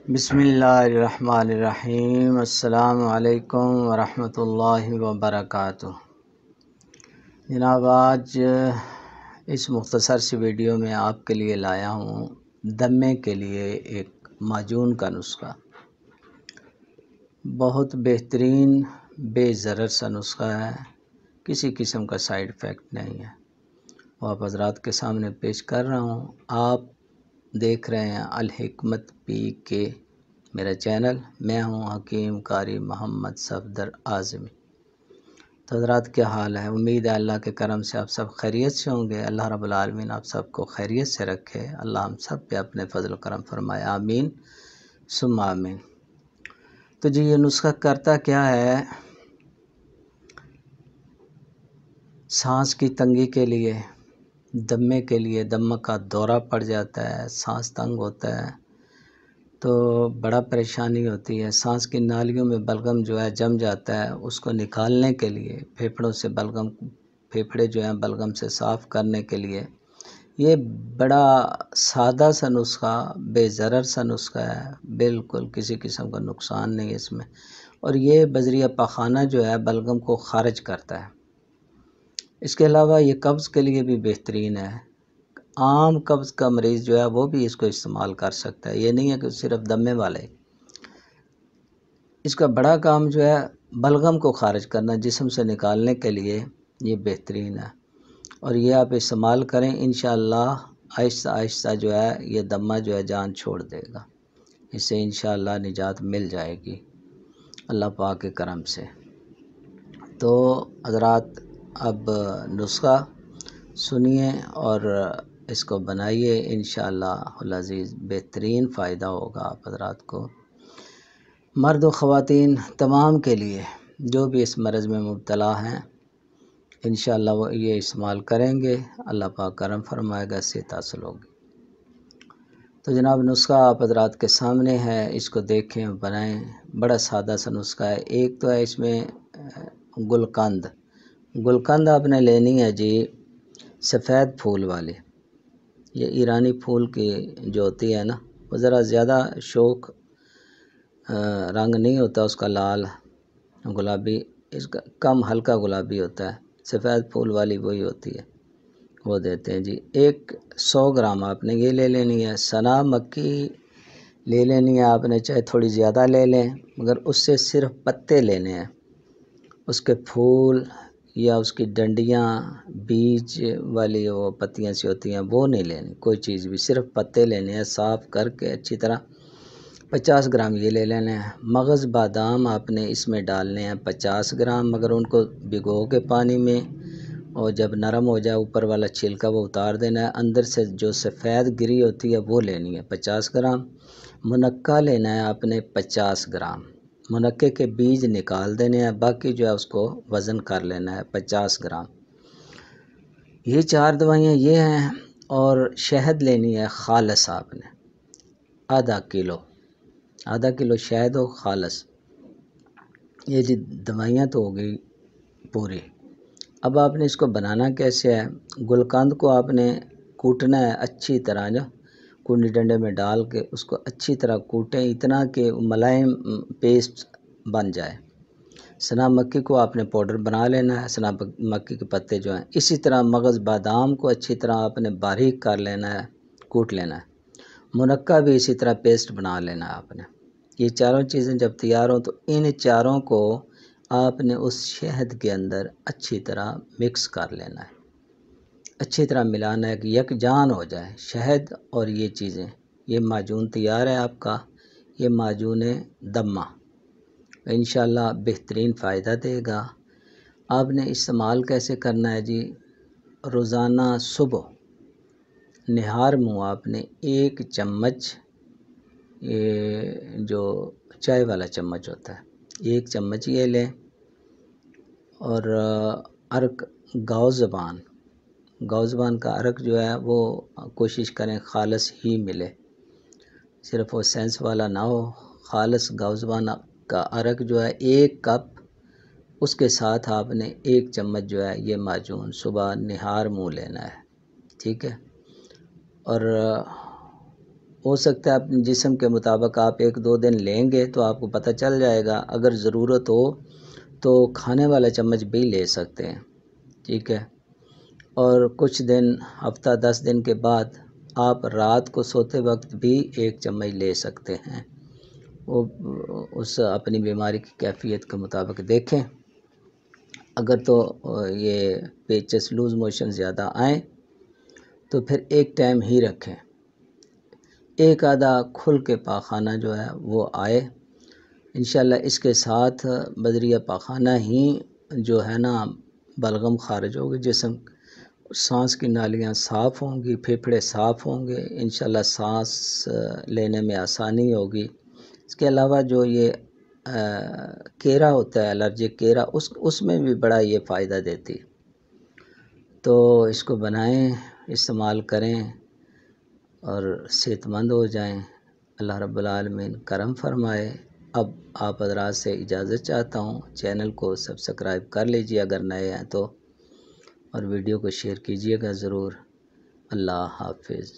بسم اللہ الرحمن الرحیم۔ السلام علیکم ورحمۃ اللہ وبرکاتہ۔ جناب، آج اس مختصر سی ویڈیو میں آپ کے لیے لایا ہوں دمے کے لیے ایک معجون کا نسخہ۔ بہت بہترین بے ضرر سا نسخہ ہے، کسی قسم کا سائیڈ افیکٹ نہیں ہے۔ وہ آپ حضرات کے سامنے پیش کر رہا ہوں۔ آپ دیکھ رہے ہیں الحکمت پی کے میرا چینل۔ میں ہوں حکیم قاری محمد صفدر اعظمی۔ تو حضرات کیا حال ہے؟ امید ہے اللہ کے کرم سے آپ سب خیریت سے ہوں گے۔ اللہ رب العالمین آپ سب کو خیریت سے رکھے۔ اللہ ہم سب پہ اپنے فضل و کرم فرمائے، آمین ثم آمین۔ تو جی، یہ نسخہ کرتا کیا ہے؟ سانس کی تنگی کے لیے، دمے کے لیے، دمہ کا دورہ پڑ جاتا ہے، سانس تنگ ہوتا ہے تو بڑا پریشانی ہوتی ہے۔ سانس کی نالیوں میں بلغم جو ہے جم جاتا ہے، اس کو نکالنے کے لیے، پھیپھڑوں سے بلغم، پھیپھڑے جو ہیں بلغم سے صاف کرنے کے لیے یہ بڑا سادہ سا نسخہ، بے ضرر سا نسخہ ہے، بالکل کسی قسم کا نقصان نہیں ہے اس میں۔ اور یہ بذریعہ پاخانہ جو ہے بلغم کو خارج کرتا ہے۔ اس کے علاوہ یہ قبض کے لیے بھی بہترین ہے۔ عام قبض کا مریض جو ہے وہ بھی اس کو استعمال کر سکتا ہے، یہ نہیں ہے کہ صرف دمے والے۔ اس کا بڑا کام جو ہے بلغم کو خارج کرنا، جسم سے نکالنے کے لیے یہ بہترین ہے۔ اور یہ آپ استعمال کریں، انشاءاللہ آہستہ آہستہ جو ہے یہ دمہ جو ہے جان چھوڑ دے گا، اس سے انشاءاللہ نجات مل جائے گی اللہ پاک کے کرم سے۔ تو حضرات اب نسخہ سنیے اور اس کو بنائیے، انشاءاللہ العزیز بہترین فائدہ ہوگا آپ حضرات کو، مرد و خواتین تمام کے لیے جو بھی اس مرض میں مبتلا ہیں۔ انشاءاللہ وہ یہ استعمال کریں گے، اللہ پاک کرم فرمائے گا، صحت حاصل ہوگی۔ تو جناب نسخہ آپ حضرات کے سامنے ہے، اس کو دیکھیں، بنائیں۔ بڑا سادہ سا نسخہ ہے۔ ایک تو ہے اس میں گلقند۔ گلقند آپ نے لینی ہے جی سفید پھول والی۔ یہ ایرانی پھول کی جو ہوتی ہے نا، وہ ذرا زیادہ شوق رنگ نہیں ہوتا اس کا، لال گلابی، اس کا کم ہلکا گلابی ہوتا ہے۔ سفید پھول والی وہی ہوتی ہے، وہ دیتے ہیں جی۔ 100 گرام آپ نے یہ لے لینی ہے۔ سنا مکی لے لینی ہے آپ نے، چاہے تھوڑی زیادہ لے لیں، مگر اس سے صرف پتے لینے ہیں، اس کے پھول یا اس کی ڈنڈیاں، بیج والی وہ پتیاں سی ہوتی ہیں وہ نہیں لینی، کوئی چیز بھی، صرف پتے لینے ہیں صاف کر کے اچھی طرح۔ 50 گرام یہ لے لینے ہیں۔ مغز بادام آپ نے اس میں ڈالنے ہیں 50 گرام، مگر ان کو بھگو کے پانی میں، اور جب نرم ہو جائے اوپر والا چھلکا وہ اتار دینا ہے، اندر سے جو سفید گری ہوتی ہے وہ لینی ہے 50 گرام۔ منقع لینا ہے آپ نے 50 گرام، منقع کے بیج نکال دینے ہیں، باقی جو ہے اس کو وزن کر لینا ہے 50 گرام۔ یہ 4 دوائیاں یہ ہیں، اور شہد لینی ہے خالص آپ نے آدھا کلو شہد ہو خالص۔ یہ جی دوائیاں تو ہو گئی پوری۔ اب آپ نے اس کو بنانا کیسے ہے؟ گلقند کو آپ نے کوٹنا ہے اچھی طرح، جو کنڈی ڈنڈے میں ڈال کے اس کو اچھی طرح کوٹیں، اتنا کہ ملائم پیسٹ بن جائے۔ سنا مکی کو آپ نے پاؤڈر بنا لینا ہے، سنا مکی کے پتے جو ہیں۔ اسی طرح مغز بادام کو اچھی طرح آپ نے باریک کر لینا ہے، کوٹ لینا ہے۔ منقع بھی اسی طرح پیسٹ بنا لینا ہے آپ نے۔ یہ چاروں چیزیں جب تیار ہوں تو ان چاروں کو آپ نے اس شہد کے اندر اچھی طرح مکس کر لینا ہے، اچھی طرح ملانا ہے کہ یکجان ہو جائے شہد اور یہ چیزیں۔ یہ معجون تیار ہے آپ کا، یہ معجون دمہ، انشاءاللہ بہترین فائدہ دے گا۔ آپ نے استعمال کیسے کرنا ہے جی؟ روزانہ صبح نہار منہ آپ نے 1 چمچ، یہ جو چائے والا چمچ ہوتا ہے، 1 چمچ یہ لیں، اور عرق گاؤ زبان کا عرق جو ہے وہ کوشش کریں خالص ہی ملے، صرف وہ سینس والا نہ ہو، خالص گاؤ زبان کا عرق جو ہے 1 کپ، اس کے ساتھ آپ نے 1 چمچ جو ہے یہ معجون صبح نہار منہ لینا ہے، ٹھیک ہے؟ اور ہو سکتا ہے اپنے جسم کے مطابق آپ 1-2 دن لیں گے تو آپ کو پتہ چل جائے گا، اگر ضرورت ہو تو کھانے والا چمچ بھی لے سکتے ہیں، ٹھیک ہے۔ اور کچھ دن، ہفتہ 10 دن کے بعد آپ رات کو سوتے وقت بھی 1 چمچ لے سکتے ہیں، وہ اس اپنی بیماری کی کیفیت کے مطابق دیکھیں۔ اگر تو یہ پیچس لوز موشن زیادہ آئیں تو پھر 1 ٹائم ہی رکھیں، 1 آدھا کھل کے پاخانہ جو ہے وہ آئے، انشاءاللہ اس کے ساتھ بدریہ پاخانہ ہی جو ہے نا بلغم خارج ہوگی، جسم سانس کی نالیاں صاف ہوں گی، پھیپھڑے صاف ہوں گے، انشاءاللہ سانس لینے میں آسانی ہوگی۔ اس کے علاوہ جو یہ کیرا ہوتا ہے، الرجک کیرا، اس میں بھی بڑا یہ فائدہ دیتی، تو اس کو بنائیں، استعمال کریں اور صحت مند ہو جائیں۔ اللہ رب العالمین کرم فرمائے۔ اب آپ حضرات سے اجازت چاہتا ہوں، چینل کو سبسکرائب کر لیجیے اگر نئے ہیں تو، اور ویڈیو کو شیئر کیجیے گا ضرور۔ اللہ حافظ۔